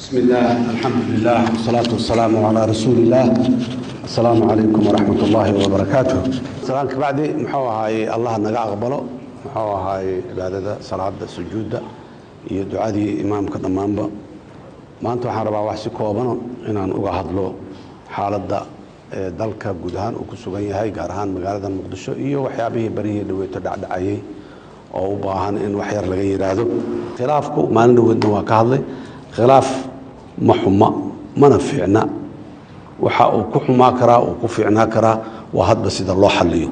بسم الله الحمد لله والصلاة والسلام على رسول الله. السلام عليكم ورحمة الله وبركاته. سلام كبعدي محوها الله نجا أقبله محوها عبادة صلاة سجود يدعي إمام كدمانبا ما أنتم حرب وحسي كوبنا إن أقعد له حالة dalka guud ahaan uu ku sugan yahay gaar ahaan magaalada Muqdisho iyo waxyaabihii bariye dhaweeyo dhacdhacayay oo u baahan in wax yar laga yiraahdo khilaafku maalin dhaweedna waa ka hadlay khilaaf maxuma mana fiicna waxa uu ku xumaa karaa uu ku fiicnaa karaa waa hadba sida loo xalliyo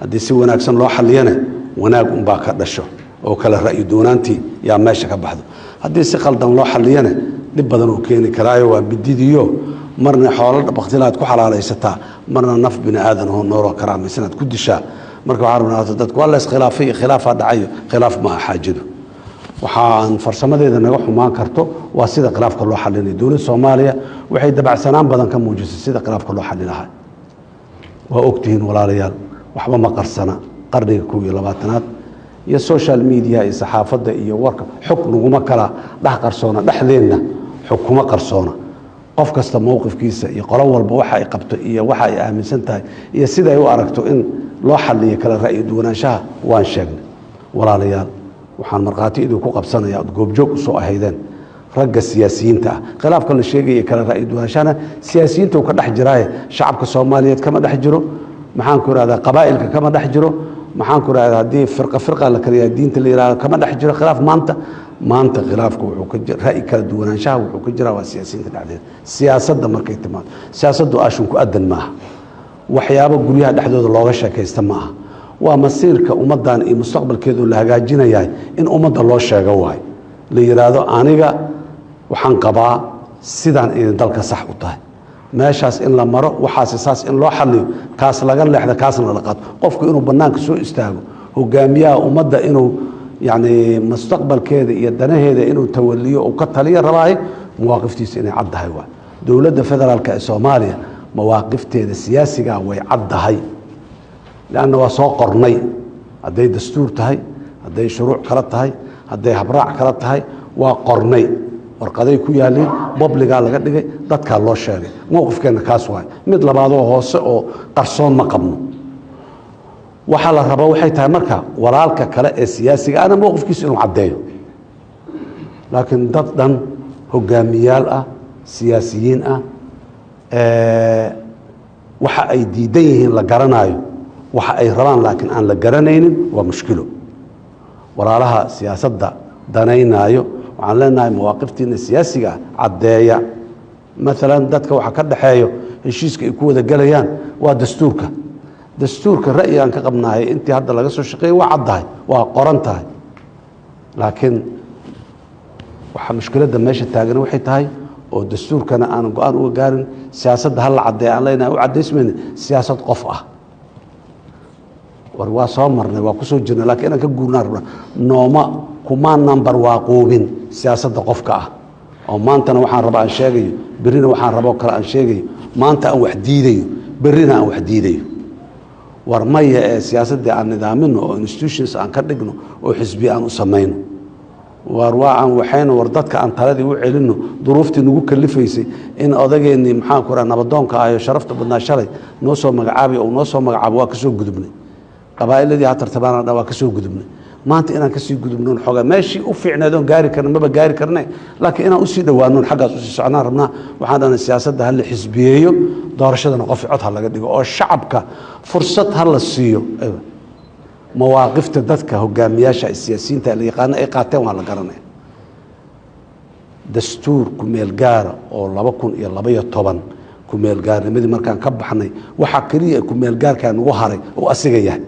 haddii si wanaagsan loo xalliyana wanaag un baa ka dhasho oo kala ra'yi doonaantii yaa meesha ka baxdo haddii si qaldan loo xalliyana dib badan uu keeni karaayo waa bididiyo marna xoolo baqtilaad ku xalaalaysataa marna naf bini aadan oo noolo karaamaysanad ku dishaa marka waxaan rabnaa dadku waa la iskhilaafay khilaafa dhacayo khilaaf ma xaajido waxaan farsamadeeda naga xumaan karto waa sida khilaafka loo xalinayo dawladda Soomaaliya waxay dabacsanaan badan ka muujisay sida khilaafka loo xalin lahaa waa ogtihiin walaalayaal waxba ma qarsana qarniga 20-aad iyo social media iyo saxaafadda iyo warka xog naguma kala dhax qarsoona dhaxdeena xukuma qarsoona qof kasta mowqifkiisa iyo qolo walba waxa ay qabto iyo waxa ay aaminsan tahay iyo sida ay u aragto in loo xalliyo kala ra'yi duwanaanshaha waan sheegnay walaalayaal waxaan marqaati idin ku qabsanayaa goobjoog u soo ahaydeen ragga siyaasiyiinta khilaafka la sheegay kala ra'yi duwanaanshahana siyaasiyiinta ka dhex jiraaye shacabka Soomaaliyeed kama dhex jiro maxaan ku raada qabaa'ilka kama dhex jiro maxaan ku raada hadii firqa la kariyo diinta la yiraahdo kama dhex jiro khilaaf maanta khilaafku wuxuu ka jira ra'yi kala duwanaanshaha wuxuu ka jira waa siyaasiyiinta dhexdeeda siyaasadda markay timaado siyaasaddu aashun ku adan maaha waxyaabo guryaha dhexdooda looga sheekaysta maaha waa masiirka ummadan iyo mustaqbalkeedu la hagaajinayaa in ummadda loo sheego waay la yiraahdo aniga waxaan qabaa sidaan in dalka sax u tahay meeshaas in la maro waxaas saas in loo xalliyo kaas laga leexdo kaasna la qaado qofku inuu banaanka soo istaago hogaamiyaha ummadda inuu يعني مستقبل كذا يدنا هذا إنه توليه وقتليه رباعي مواقفتي سنة عدها هو دولة فدرال كالصومالية مواقفتي السياسية ويعدها هاي لأنه وساق قرني هذي دستور تهاي هذي شروع كرت هاي هذي حبراء كرت هاي وقرني ورقدي كويالين بابل قال قد جاي ضد الله شاري موقف كان كاسواي مثل بعضه هو قرصون مقامه waxa la rabo waxay tahay marka walaalka kale ee siyaasiga ana mowqifkiisa inuu cadeeyo laakiin dad dhan hogaamiyaal ah siyaasiyiin ah waxa ay diidan yihiin la garanayo waxa ay rabaan laakiin aan la garanaynin waa mushkilo walaalaha siyaasadda danaynayo waxaan leenahay mowqiftiina siyaasiga cadeeya مثلا dadka waxa ka dhaxeeyo heshiiska ay ku wada galayaan waa dastuurka دستورك الرأي أنك قبناه أنت هذا لا قصو شقي وعضها وقرنتها لكن وح مشكلة دمشق التاجر وحيت هاي والدستور كان أنا قارن وقارن سياسة هلا عدي علينا وعدي اسمه سياسة قفقة وروا صامرنا وقصو جنا لكن أنا كقولنا نوما كمان نمبر واقوبين سياسة قفقة أو ما أنت نوحان ربع الشيء برينا وحان ربع كلا الشيء ما أنت أو وحديدي برينا أو وحديدي warmaya ee siyaasadda aan nidaamino oo institutions aan ka dhigno oo xisbi aan u sameeyno warwaan waxayna wardadka aan taladii u celino duruuftii nagu kalifaysay in odageeni maxaan ku raana nabadoonka ayo sharafta badnaa shalay noo soo magacaabay oo noo soo magacaabo waa ka soo gudubnay qabaa'iladii ha tartabaana waa ka soo gudubnay maanta inaan ka sii gudubno xogaa meeshii u fiicnaadoon gaari karna maba gaari karnay laakiin inaan u sii dhawaano xaggaas u sii socnaan rabnaa waxaan dhahnay siyaasadda hal xisbiyeeyo doorashadana qof cod ha laga dhigo oo shacabka fursad ha la siiyo mawaaqifta dadka hogaamiyaasha siyaasiyiinta la yaqaan ay qaateen waa la garanay dastuur ku meel gaar oo 2012 ku meel gaarnimadii markaan ka baxnay waxa kaliya ku meel gaarka nagu haray oo asiga yahay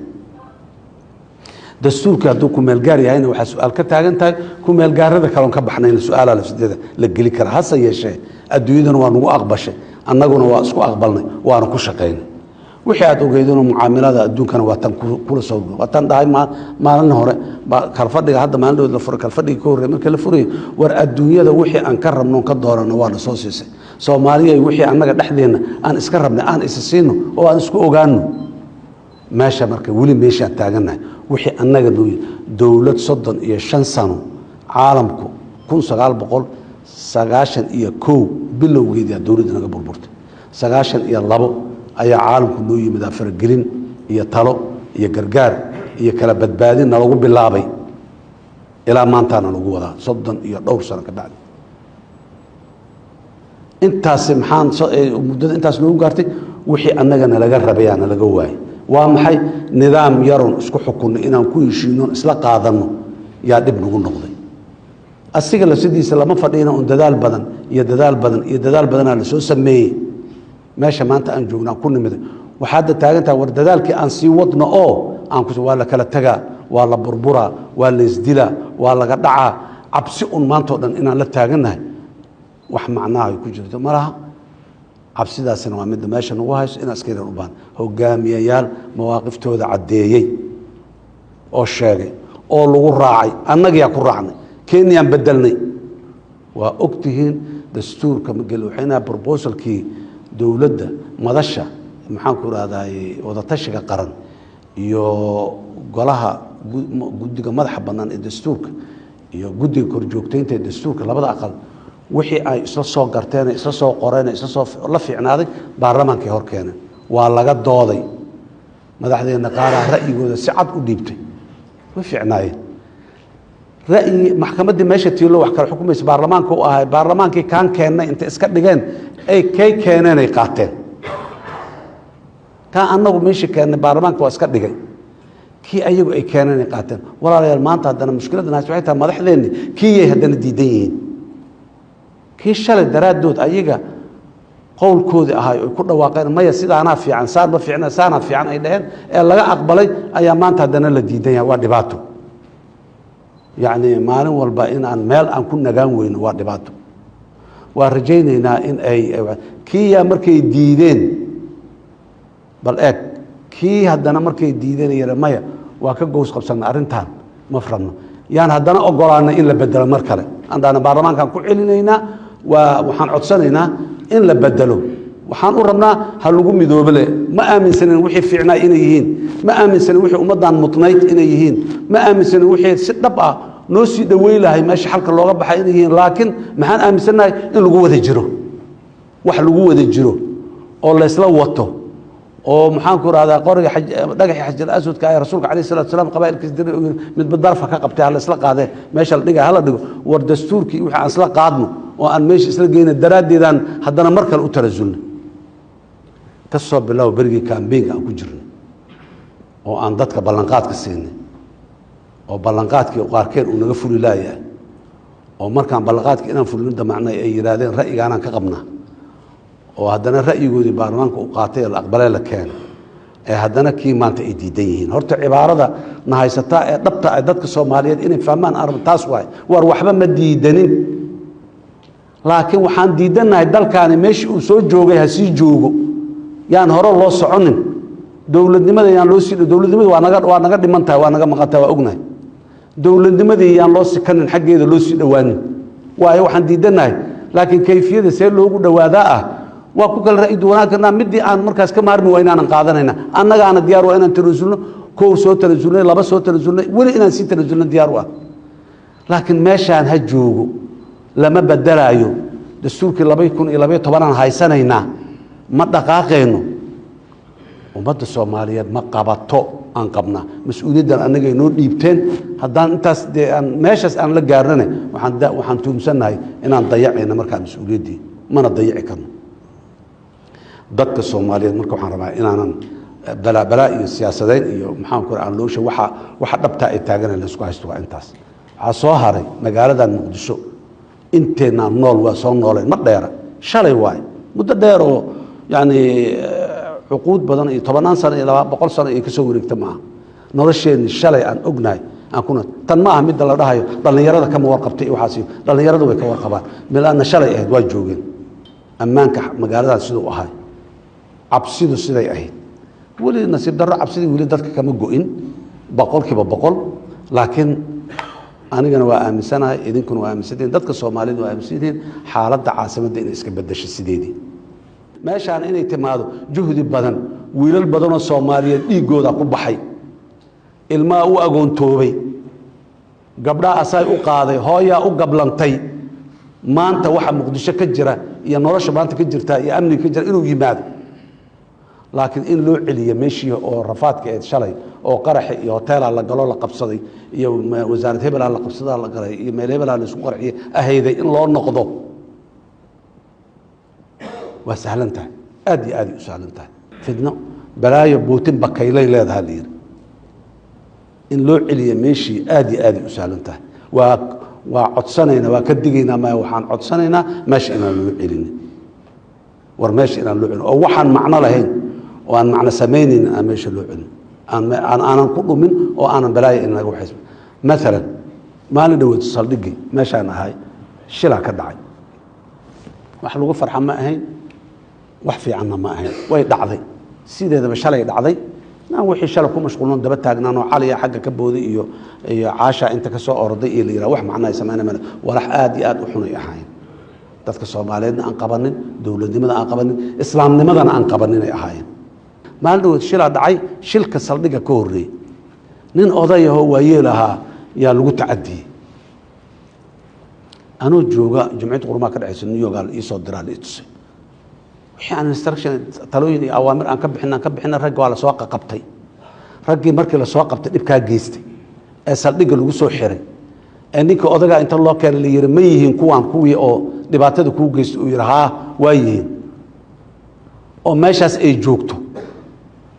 دستورك هذو كمال جاري هنا وحسؤال كتاعن تاج كمال جار هذا كلام كبحنا السؤال على سديده لقلي كره هسا يشيء الدويدن وانو أقبشه النجون واسكو أقبلنا وانو كشقين وحياة وجيدون معاملات الدون كانوا واتن كل صوب واتن دائما ما النهار كالفرد هذا ما عنده الفرق كالفرد يكور من كل فرق ور الدنيا ده وحي أنكر من كدار نوار صوصيس سوماليا وحي أنك دحدينا أن إسكربنا أن إسسينه وأن إسكو أوجانو ماشى مركب ولي ماشى تاجنا وحي أنك دولة صدن إيه 5 سنة عالمكم كن 900 سجاشن إياه كو بلو جدي دولتنا قبل برت سجاشن إياه لبو أي عالم كله يمدافر جرين إياه طلو إياه جرجار إياه كلا بدبادين نلقو باللعبي إلى ما أنتنا نلقو هذا صدق إياه دور سنة كبعد أنت سمحان مدة أنت سنو قارتي وحي أننا نلقى ربيعنا لقواي وامحي نظام يرون اسكو حكون إنهم كل شيء إسلا قاضنه يا دب نقول نقضي السجل سيدي سلام فدينا أن ددال بدن يددال بدن على سو سميه ماشي ما أنت أنجونا كل مدة وحد تاجنت ورددال كأن سيوضنا أن كسر ولا كلا تجا ولا بربرة ولا إزدلا ولا قطعة عبسئ ما أنت إن لا تاجنها وحمعناه يكون جد مرها عبسيدا سنة مد ماشي نواهش إن أسكير الربان هو جامية يال مواقف تودا عديي أو الشاقي أو لغو الراعي أنا جي أكون راعني كين ينبدلني وأكتهين دستور كم قالوا حين بروبوسل كي دولة مدشة محاكور هذا وضتشك قرن يو قالها جودك مذهب بنان الدستور يو جودك كرجوكتين الدستور لبضع أقل wixii ay isla soo garteen isla soo qoreen isla soo la fiicnaaday baarlamaankii hor keenay waa laga dooday madaxdeena qaaraha ra'yigooda si cad u dhiibtay way fiicnaayeen ra'yi maxkamadda meesha tiilo wax kala xukumaysa baarlamaanka u ahay baarlamaankii kaan keenay inta iska dhigeen ay keeneen ay qaateen ka annagu meesha keenay baarlamaanka waa iska dhigay kii ayagu ay keeneen ay qaateen walaalayaal maanta hadana mushkiladana waxay tahay madaxdeena kii hadana diidan yihiin كي شل درادود أيجا قول كود هاي كل واقعنا ما يصير أنا في عن صار ما في عنا سانا في عن أيدهن إلا أقبلي أيام أنت هدنا الجديدين وادباتو يعني ما نقول بقين عن مال أن كنا جانوين وادباتو ورجينا إن أي كي مركي جديدين بالأك كي هدنا مركي جديدين يرميا وكجوز خبصنا أرنتان مفرمنا يعني هدنا أقولنا إلا بدل مركله عندنا برلمان كان كل علينا وحن عطسنا إن لبدلوا وحن قربنا هاللجوم يدوبله ما آمن سنة وحي فينا إنيهين ما آمن سنة وحي أمضان مطنيت إنيهين ما آمن سنة وحي ست بقى نوسي دويلة هي ماشي حلقة اللغة بحي إنيهين لكن ما حن آمن سنة إن لجوه ذجرو وح لجوه ذجرو الله يسلوته أو محاكور هذا قارئ دقح حج الأسود كأي رسولك عليه الصلاة والسلام قبائل كثير من بالضرفة كقبتها على إسلاق هذا ماشى الدقة هلا دقة وردستور كي وح إسلاق قادمه وأن ماشي إسلاق جينا الدراد دي ذان حدنا مركل أترزلنا تصب بالله وبرجي كان بينك أو كجرنا أو أن ضدك بلنقات كسيني أو بلنقات كي وقاركين ونقفل لا يعني أو مركان بلنقات كي نفل من ده معناه أي رادين رأي أنا كقبنا وهذانا رأي يقولي بارلمانك وقاطع الأقبال لكان هذانا كي ما أنت إديدين هرت عبارة نهاية ستا ضبط عدد كصوماليات إن فهمان أرب تاسواي وأروح بمديدين لكن وحن ديدنا هيدل كان مش وسوي جوجي هسي جوجو يعني هرا الله صعنن دولة لماذا يعني لوسي دولة لماذا وأنا قد منتها وأنا قد مقتها وأجنه دولة لماذا يعني لوسي كان الحاجة لوسي دواني وأي وحن ديدنا لكن كيفية سير لوجو دواداء وكل رأي دونا كنا مدي عن مركز كمارن وين أنا قاعدنا أنا أنا ديار وأنا تنزلنا كور صوت تنزلنا لبس صوت تنزلنا ولا أنا نسيت تنزلنا ديار وان لكن ماشي عن هالجوجو لما بدل أيو دستور كلا بيكون إلى بيت طبعا هاي سنة هنا ما دقائقينه ومد الصوماليات ما قبضتو أنقبنا مسؤولية ده أنا جاي نور ديبتين هدان أنتس ده أن ماشي أنا لجارنا وحن تومسنا هاي إن أنا ضيعنا مركز مسؤولية دي ما نضيع كنا dadka Soomaaliyeed marka waxaan rabaa inaanan balaa iyo siyaasadeed iyo maxaan ku raacay loosha waxa dhabta ay taagan la isku haysto waa intaas waxa soo haray magaalada Muqdisho inteena nool waa soo nooleen ma dheera shalay waay muddo dheer oo yani xuquuq badan iyo 10 sano iyo 200 sano ay ka soo wareegta ma nolosheen shalay aan ognahay aan kuna tan ma ah mid la dhahayo dhalinyarada kama warqabtay waxaasi dhalinyaradu way ka warqabaan meelaana shalay ahayd waa joogeen ammaanka magaalada sidoo ahay عبسيدو سيداي أهيد ولي نصيب درة عبسيدو ولي دتك كم جوين بقول كي بقول لكن أنا جنا وأمسنا إذن كانوا وأمسدين دتك الصوماليين وأمسدين حالات عاصمة دين إسكت بدش السديدي ماشي عن إني تمادو جهد بدن ويل البدن الصوماليين يجود أقوم بحي الماء أجون توبي قبل أساي أقاضي هاي أقبلنتي maanta waxa muqdisho ka jira iyo nolosha maanta ka jirta iyo amniga ka jira inuu yimaado laakiin in loo celiyo meeshii oo rafaadka ee shalay oo qarax iyo hotel la galo la qabsaday iyo wasaaradda hebel la qabsaday la galay iyo meel hebel la isku qarxiyay ahayday in loo noqdo waa sahlan tahay aad iyo aad u sahlan tahay fidno balaayo buutin bakaylay leedahay liir in loo celiyo meeshii aad iyo aad u sahlan tahay waa codsanayna waa ka digaynaa ma waxaan codsanaynaa meesha inaan loo celin war meesha inaan loo celin oo waxaan macno lahayn oo aan macno samaynayn aan meesha loo celin aanan ku dhumin oo aanan balaayo in laga waxaysmo maalan maalin dhaweyd saldhigi meeshaan ahay shilaa ka dhacay wax lagu farxa ma ahayn wax fiicanna ma ahayn way dhacday sideedaba shalay dhacday aan wixii shalay ku mashquulno daba taagnaan oo caliya xagga ka booday iyo caasha inta ka soo orday iyo liira wax macna ay sameeyaan walax aad iyo aad u xunay ahaayeen dadka Soomaaliyeedna aan qabanin dawladnimada aan qabanin islaamnimadana aan qabanin ay ahaayeen maalin dhaweyd shil dhacay shilka saldhiga ka horeeyay nin odayaho waayeelaha yaa lagu tacadiyay anoo jooga jumciyad qurma ka dhacaysan New York ii soo diraa liitusay wixii aan instruction talooyin iyo awaamir aan ka bixin rag waa la soo qabtay raggii markii la soo qabtay dib ka geystay ee saldhiga lagu soo xiray ee ninka odaga inta loo keenay la yiri ma yihiin kuwii oo dhibaatada ku geystay uu yiraahdo waa yihiin oo meeshaas ay joogto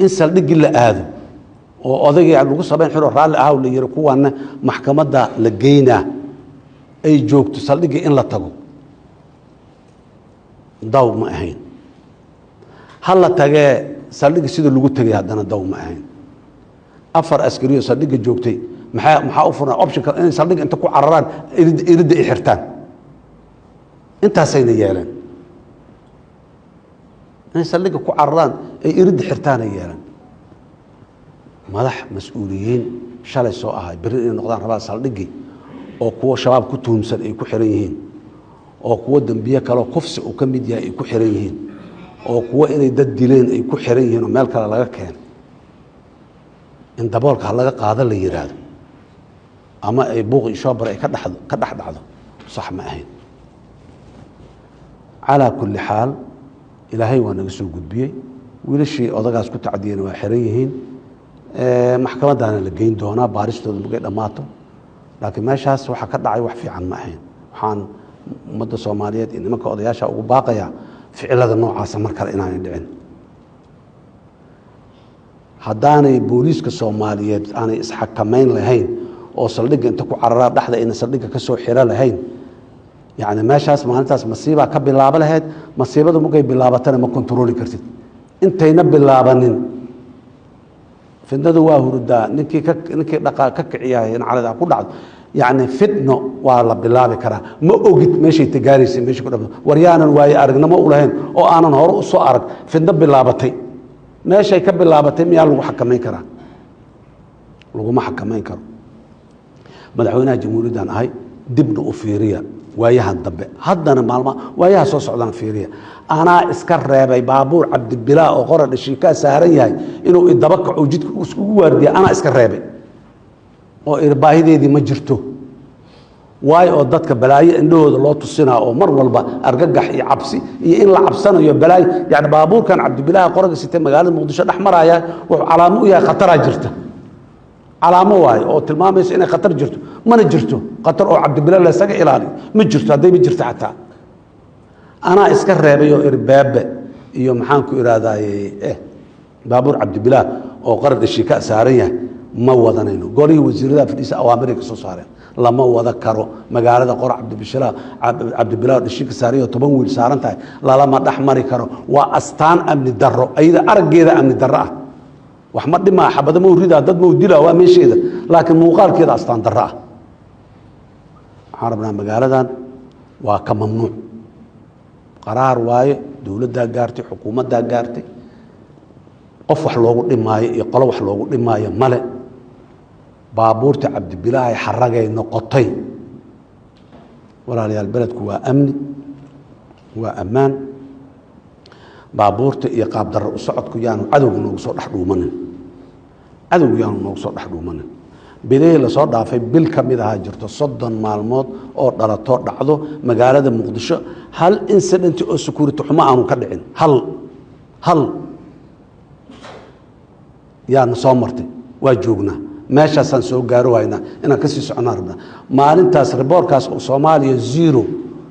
in saldhigi la aado oo odagii lagu sameyn xiro raali ah la yiri kuwana maxkamadda la geynaa ay joogto saldhigi in la tago daw ma ahayn hal la tagee saldhigi sida lagu tagay haddana daw ma ahayn afar askariyo saldhiga joogtay maxaa u furan option in saldhiga inta ku cararaan iridda ay xirtaan intaasayna yeeleen in saldhiga ku cararaan ay iridda xirtaan ay yeeleen madax mas'uuliyiin shalay soo ahay bari inay noqdaan rabaa saldhigi oo kuwa shabaab ku tuumsan ay ku xiran yihiin oo kuwa dambiye kale kufsi uu ka mid yahay ay ku xiran yihiin oo kuwa inay dad dileen ay ku xiran yihiin oo meel kale laga keenay in daboolka laga qaado la yiraahdo ama ay buuq iyo shoobar ay ka dhaxdhacdo sax ma ahayn ala kulli xaal ilaahay waa naga soo gudbiyay wiilashii odagaas ku tacdiyeen waa xiran yihiin maxkamadana la geyn doonaa baaristooda markay dhamaato laakiin meeshaas waxa ka dhacay wax fiican ma ahayn waxaan ummadda Soomaaliyeed in nimanka odayaasha ugu baaqaya ficilada noocaas mar kale inaanay dhicin haddaanay booliiska Soomaaliyeed aanay isxakameyn lahayn oo saldhiga inta ku cararaa dhaxda in saldhiga ka soo xira lahayn yani meeshaas maalintaas masiiba ka bilaabo lahayd masiibadu markay bilaabatana ma kontrooli kartid intayna bilaabanin fidnadu waa hurdaa ninkii dhaqa ka kiciyay in calada ku dhacdo يعني فتنة ولا بالله كرا ما أوجد ماشي تجاري ماشي كذا وريانا واي أرجنا ما أقولهن أو أنا نهار أصو أرج فتنة بالله بتي ماشي يكب بالله بتي ميال لو حكمين كرا لو ما حكمين كرا مدعونا جمهورية دان هاي دبن أوفيريا وياها الضبع هذا أنا معلومة وياها صوص عدنا فيريا أنا إسكر رابي بابور عبد البلاء وقرر الشيكاء سهرية إنه الضبك وجد وردي أنا إسكر رابي oo irbaahideedii ma jirto way oo dadka balaayo indhooda loo tusinaa oo mar walba argagax iyo cabsi iyo in la cabsanayo balaayo yaani baabuurkan Cabdibilaahi qoraga sitay magaalada Muqdisho dhaxmaraya wuxuu calaamo u yahay khatar jirta calaamo waay oo tilmaamaysa in khatar jirto mana jirto khatar oo Cabdibilaahi la isaga ilaaliyo ma jirto haday ma jirto xataa ana iska reebay oo irbaabe iyo maxaan ku iraadaayay baabuur Cabdibilaahi oo qarad shika saaran yahay ما وضنينه قولي وزير فديس أوامر كسوسارة لما وضع كرو مقالة قرع عبد البلاد الشيك سارية وتبول سارنتها لا لما دحمري كرو وأستان أمن الدرو أيضا أرجع أمن الدرة وأحمد ما حبذ مو يريد ضد مو ديلا ومشي إذا لكن مو قال كذا أستان درة عربنا مقالة وكم ممنوع قرار واي دولة داقارتي حكومة داقارتي قف wax loogu dhimaayo iyo qolo wax loogu dhimaayo male baabuurta Cabdibilaahi xaragay noqotay walaalayaal beledku waa amni waa amaan baabuurta iyo qaab darro u socodku yaanu cadowga noogu soo dhaxdhuumanin bilihii lasoo dhaafay bil ka mid ahaa jirto 30 maalmood oo dhalato dhacdo magaalada muqdisho hal incident oo security xumo aanu ka dhicin hal yaan soo martay waa joognaa meeshaasaan soo gaaro waynaa inaan kasii soconaa rabnaa maalintaas riboorkaas oo Soomaaliya zero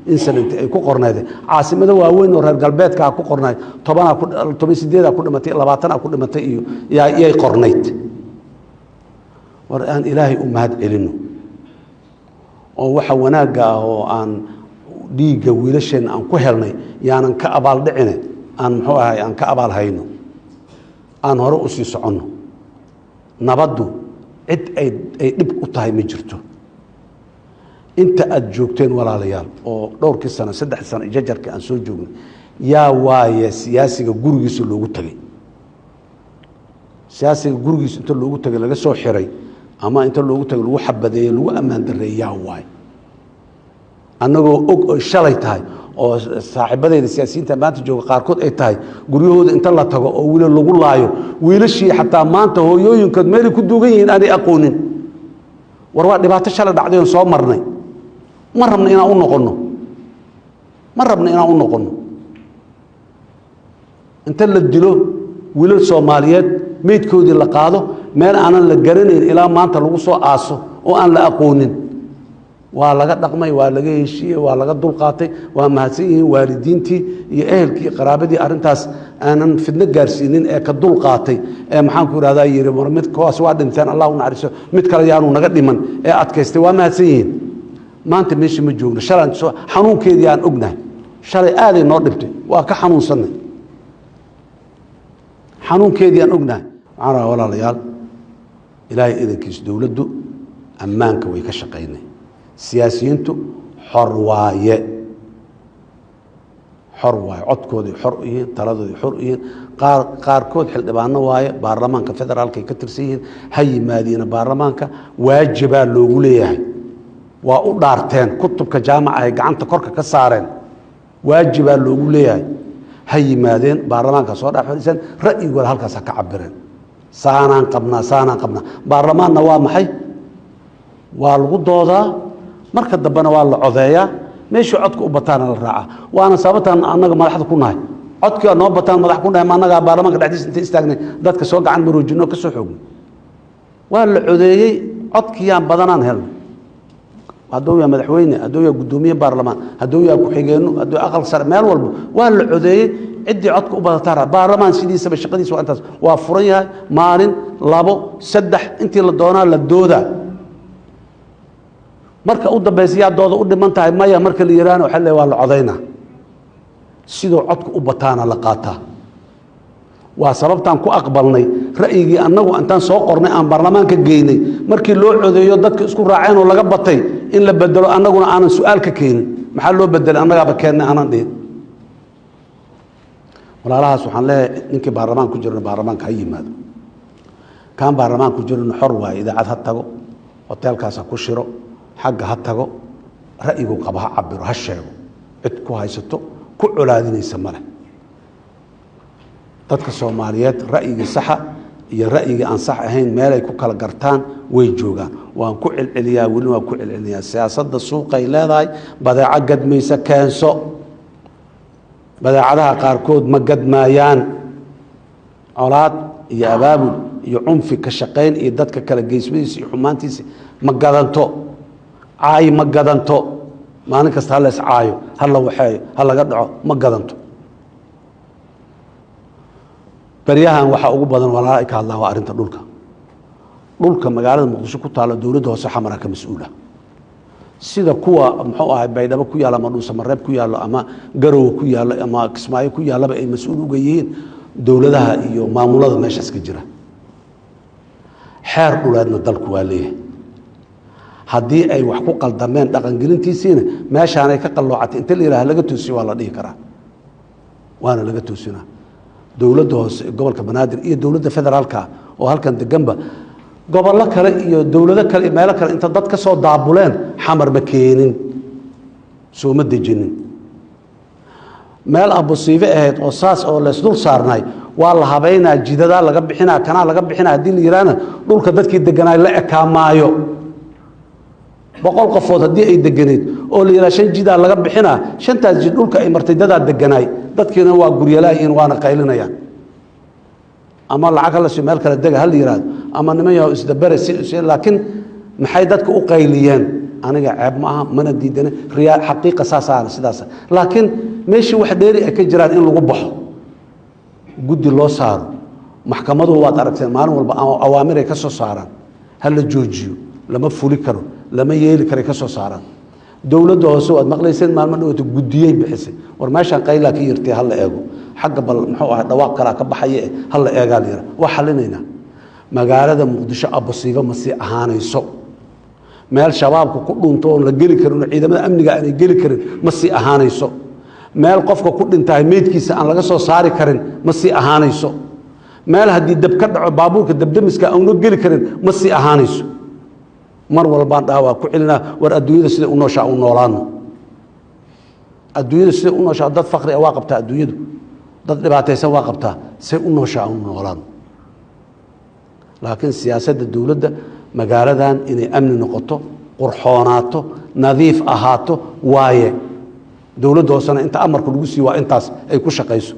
incident ay ku qornayd caasimada waaweyn oo reer galbeedka ku qornayd 18 ku dhimatay 20 ku dhimatay iyo yay qornayd war aan ilaahay u mahad celino oo waxa wanaaga ah oo aan dhiiga wiilasheen aan ku helnay yaanan ka abaal dhicine aan muxuu ahay aan ka abaal hayno aan hore u sii soconno nabaddu cid ay dhib u tahay ma jirto inta aad joogteen walaalayaal oo dhowrkii sano 3 sano jajarka aan soo joognay yaa waaye siyaasiga gurigiisa loogu tagay siyaasiga gurigiisa inta loogu tagay laga soo xiray ama inta loogu tagay lagu xabadeeyay lagu amaan dareeyaa waay annagoo og oo shalay tahay oo saaxiibadeyda siyaasiyiinta maanta jooga qaarkood ay tahay guryahooda inta la tago oo wiil lagu laayo wiilashii xataa maanta hooyooyinkood meel ku duugan yihiin aan aqoonin war waa dhibaato shalay dhacday oo soo marnay ma rabna inaan u noqono inta la dilo wiilal Soomaaliyeed meedkoodii la qaado meel aanan la garanayn ilaa maanta lagu soo aaso oo aan la aqoonin waa laga dhaqmay waa laga heshiiyay waa laga dulqaatay waa mahadsan yihiin waalidiintii iyo ehelkii qaraabadii arintaas aanan fidna gaarsiinin ee ka dulqaatay ee maxaan ku yiraahdaa yiri mar mid koos waa dhinteen Allah u naxariiso mid kale yaanu naga dhiman ee adkaystay waa mahadsan yihiin maanta meeshii ma joogno shalan xanuunkeedii aan ognahay shalay aaday noo dhibtay waa ka xanuunsanay xanuunkeedii aan ognahay waxaan walaalayaal ilaahay idankiis dawladdu ammaanka way ka shaqeynay siyaasiyiintu xor waaye codkoodii xor yihiin taladoodii xor yihiin qaarkood xildhibaano waaye baarlamaanka federaalka ay ka tirsan yihiin ha yimaadiina baarlamaanka waajibaa loogu leeyahay waa u dhaarteen kutubka jaamaca ay gacanta korka ka saareen waajibaa loogu leeyahay ha yimaadeen baarlamaanka soo dhaafaysan ra'yigooda halkaas ka cabireen saanaan qabnaa baarlamaanna waa maxay waa lagu doodaa marka dambana waa la codeeyaa meeshii codka u bataana la raacaa waana sababtaan annaga madaxda ku nahay codkii noo bataan madax ku nahay ma annaga baarlamaanka dhexdiisa inta istaagnay dadka soo gacan maroojino ka soo xoogno waa la codeeyey codkii aan badanaan helno hadduu yaa madaxweyne hadduu yaa gudoomiye baarlamaan hadduu yaa ku-xigeenno hadduu aqal sare meel walba waa la codeeyey ciddii codka u badataa baarlamaan sidiisaba shaqadiisa waa intaas waa furan yahay maalin 2 3 intii la doonaa la doodaa marka u dambaysiyaa dooda u dhiman tahay maya marka la yiraahdo waxa la waa la codeynaa sidoo codku u bataana la qaataa waa sababtaan ku aqbalnay ra'yigii annagu intaan soo qornay aan baarlamaanka geynay markii loo codeeyo dadka isku raaceen oo laga batay in la bedelo annaguna aanan su'aal ka keenin maxaa loo bedelay annagaaba keennay aanan dhihin walaalahaas waxaan leeyahay ninkii baarlamaan ku jirna baarlamaanka ha yimaado kaan baarlamaan ku jirna xor waaye idaacad ha tago hoteelkaas ha ku shiro xagga ha tago ra'yigu qaba ha cabiro ha sheego cid ku haysato ku colaadinaysa male dadka Soomaaliyeed ra'yiga saxa iyo ra'yiga aan sax ahayn meel ay ku kala gartaan way joogaan waan ku cilciliyaa wali waan ku cilciliyaa siyaasadda suuqa ay leedahay badeeco gadmaysa keenso badeecadaha qaarkood ma gadmaayaan colaad iyo abaabul iyo cunfi ka shaqayn iyo dadka kala geysmadiisa iyo xumaantiisa ma gadanto caay ma gadanto maalin kasta ha la is caayo ha la waxeeyo ha laga dhaco ma gadanto baryahan waxa ugu badan walaa ka hadlaa waa arinta dhulka magaalada Muqdisho ku taala dawladda hoose xamara ka mas'uula sida kuwa muxuu ahay baydhabo ku yaala ama dhuusa mareeb ku yaalo ama garow ku yaalo ama kismaayo ku yaalaba ay mas'uul uga yihiin dawladaha iyo maamulada meeshaas ka jira xeer dhuleedna dalku waa leeyahay haddii ay wax ku qaldameen dhaqangelintiisiina meeshaan ay ka qalloocatay inta la yiraahdo laga toosiyo waa la dhihi karaa waana laga toosinaa dawladda hoose gobolka Banaadir iyo dawladda federaalka oo halkan deganba gobollo kale iyo dawlado kale iyo meelo kale inta dad ka soo daabuleen xamar ma keenin soo ma dejinin meel abusiife ahayd oo saas oo la isdul saarnay والله هبينا جددا لقى بحنا كنا لقى بحنا هدي الإيران دول كدت كي دجنا لا كمايو بقول قفوت هدي أي دجنيد أول إلى شن جدا لقى بحنا شن تجد دول كأي مرتدى دجناي دت كنا وقريلاين وانا قايلنا يعني أما العقل الشمال كلا دجا هل إيران أما نمية استدبر لكن محيدتك أقيليان أنا عيب معها من الديدنا رياء حقيقة ساسة سداسة لكن ماشي واحد ديري أكجران إن لغبح قد الله صار محكمته واد أركتين مارن والأوامر يكسر صارا هل الجوجيو لما فولي كرو لما يلي كرو يكسر صارا دولة دوسو مقليسين مال من دوت جدية بحسي ورماشان قايلة كيرتي هلا إيجو حق بالمحو دواق كلا كبحية هلا إيجال يرا وحلنا مقالة مقدشة أبو صيغة مسي أهانة يسوق meel shabaabku ku dhunto oo la gali karin ciidamada amniga aan gali karin ma si ahaanayso meel qofka ku dhintay meedkiisa aan laga soo saari karin ma si ahaanayso meel hadii dab ka dhaco baabuurka dabdamiska aan loo gali karin ma si ahaanayso mar walba dhaawa ku cilina war adduunyada sida u noosha u noolaano adduunyada sida u noosha dad faqri ah waa qabta adduunyadu dad dhibaataysan waa qabta si u noosha u noolaano laakiin siyaasadda dawladda magaaladan inay amni noqoto qurxoonaato nadiif ahaato waaye dawladda hoosana inta amarku lagu sii waa intaas ay ku shaqayso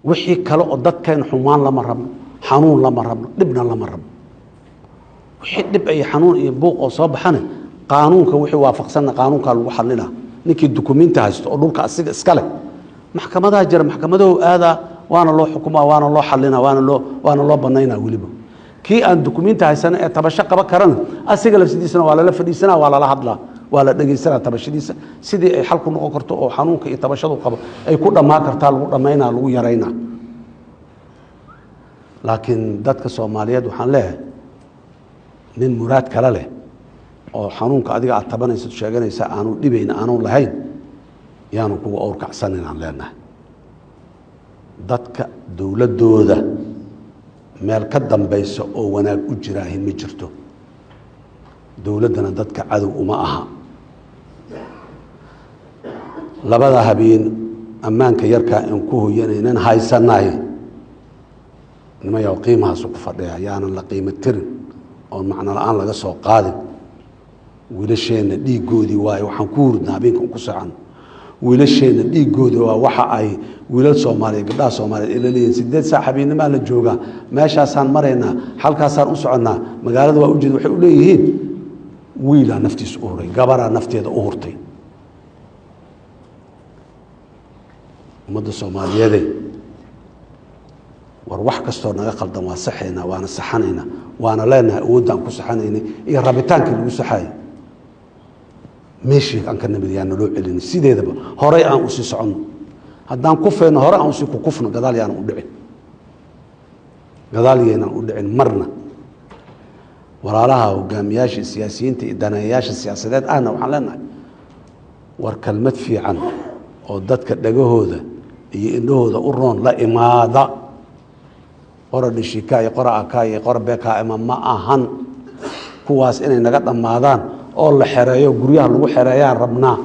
wixii kale oo dadkeen xumaan lama rabno xanuun lama rabno dhibna lama rabno wixii dhib ay xanuun iyo buuq oo soo baxana qaanuunka wixii waafaqsanna qaanuunka lagu xallinaa ninkii dukumiinti haysto oo dhulka asiga iska leh maxkamadaha jira maxkamadahu aadaa وانا لو حكومه وانا لو حلنا وانا لو بنينا وليبا كي ان دوكيمنت هيسن ee tabasho qaba karan asiga lafsidiisana waa la fadhiisana waa la hadlaa waa la dhageysana tabashadiisa sidii ay xalku noqon karto oo xanuunka iyo tabashadu qabo ay ku dhamaan kartaa lagu dhameynaa lagu yareynaa laakiin dadka Soomaaliyeed waxaan leeyahay nin muraad kala leh oo xanuunka adiga aad tabanayso sheeganaysa aanu dhibayna aanu lahayn yaanu kugu awrkacsan inaan leenahay dadka dawladooda meel ka dambayso oo wanaag u jiraahin ma jirto dawladana dadka cadow uma aha labada habeen ammaanka yarka in ku hoyanaynan haysanaay nimayo qiimahaas ku fadhiya yaanan la qiimo tirin oo macna la'aan laga soo qaadin wiilasheena dhiigoodii waay waxaan ku hurdnaa habeenka ku sacan wiilasheena dhiigoodi waa waxa ay wiilal Soomaaliyeed gabdhaha Soomaaliyeed ila leeyihiin 8 saac habeenimo la jooga meeshaasaan mareynaa halkaasaan u soconaa magaalada waa u jeed waxay u leeyihiin wiila naftiis u horay gabara nafteeda u hortay ummadda Soomaaliyeed war wax kastoo naga qaldan waa saxeena waana saxanayna waana leenahay awoodaan ku saxanaynay iyo rabitaanka lagu saxay meeshii aan ka nabadiyana loo celin sideedaba horay aan u sii socono haddaan ku feeno hore aan u sii ku kufno gadaal yaan u dhicin gadaal yaan u dhicin marna walaalaha hogaamiyaasha siyaasiyiinta iyo daneeyaasha siyaasadeed ahna waxaan leenahay war kalmad fiican oo dadka dhagahooda iyo indhahooda u roon la imaada qora dhishika iyo qora akaay iyo qora beeka ma ahan kuwaas inay naga dhamaadaan oo la xereeyo guryaha lagu xereeyaan rabnaa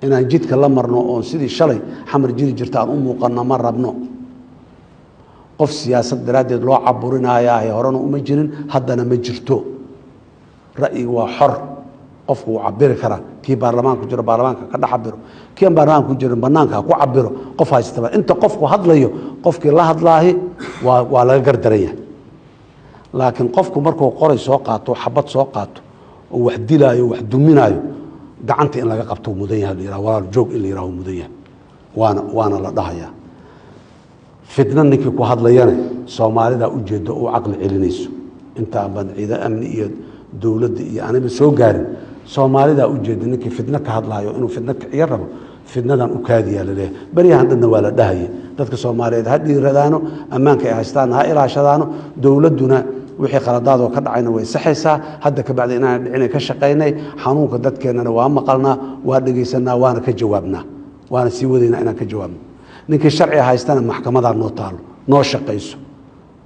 inaan jidka la marno oo sidii shalay xamar jiri jirta aan u muuqano ma rabno qof siyaasad daraadeed loo caburinayaa horena uma jirin haddana ma jirto ra'yiga waa xor qofku uu cabiri kara kii baarlamaanka jiro baarlamaanka ka dhaxabiro kii baarlamaanka jiro banaanka ku cabiro qof haystaba inta qofku hadlayo qofkii la hadlaahi waa laga gardaraya laakiin qofku markuu qoray soo qaato xabad soo qaato oo wax dilaayo wax duminaayo gacanta in laga qabto mudan yahay ilaa walaal joog in la yiraahdo mudan yahay waana la dhahayaa fitna ninkii ku hadlayana Soomaalida u jeedo oo aqal celinayso inta bad ciida amni iyo dawladda iyo aniga soo gaarin Soomaalida u jeedo ninkii fitna ka hadlaayo inuu fitna ka ciyaaro fitnadan u kaadiya leeyahay bariyahan dhanna waa la dhahayaa dadka Soomaaliyeed hadii radaano ammaanka ay haystaan ha ilaashadaano dawladuna wixii qaladaad oo ka dhacayna way saxaysaa hadda ka bacdi inaan dhicin ka shaqeynay xanuunka dadkeenana waa maqalnaa waa dhageysanaa waana ka jawaabnaa waana sii wadaynaa inaan ka jawaabno ninkii sharci haystana maxkamada noo taalo noo shaqeyso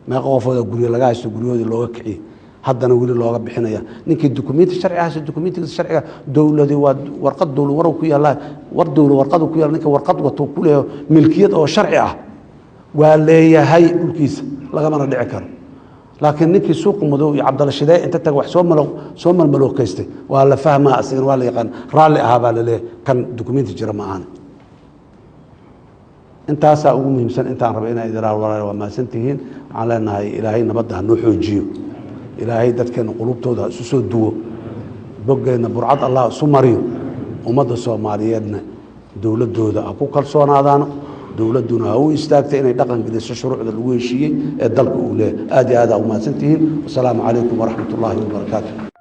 meeqa qofooda guriga laga haysto gurigoodii looga kiciyo haddana weli looga bixinaya ninkii dukumeenti sharci ah dukumeentiga sharciga dawladii waa warqad dawlad war ku yaala war dawlad warqad ku yaala ninka warqad wato ku leeyahay milkiyad oo sharci ah waa leeyahay dhulkiisa lagamana dhici karo laakiin ninkii suuq madow iyo Cabdalla Shidee inta tag wax soo malmalookaystay waa la fahmaa asagana waa la yaqaan raali ahaa baa la leeyahay kan dukumeenti jira ma ahan intaasaa ugu muhiimsan intaan raba inay idiraar walaal waa maasantihiin waxaan leenahay ilaahay nabadda ha noo xoojiyo ilaahay dadkeena qulubtooda isu soo duwo boggeena burcad allah isu mariyo ummadda Soomaaliyeedna dawladooda ha ku kalsoonaadaan dawladuna ha u istaagtay inay dhaqan geliso shuruucda lagu heshiiyey ee dalka uu leeyahay aad iyo aad u maasantihiin wassalaamu calaykum waraxmatullaahi wabarakaatuh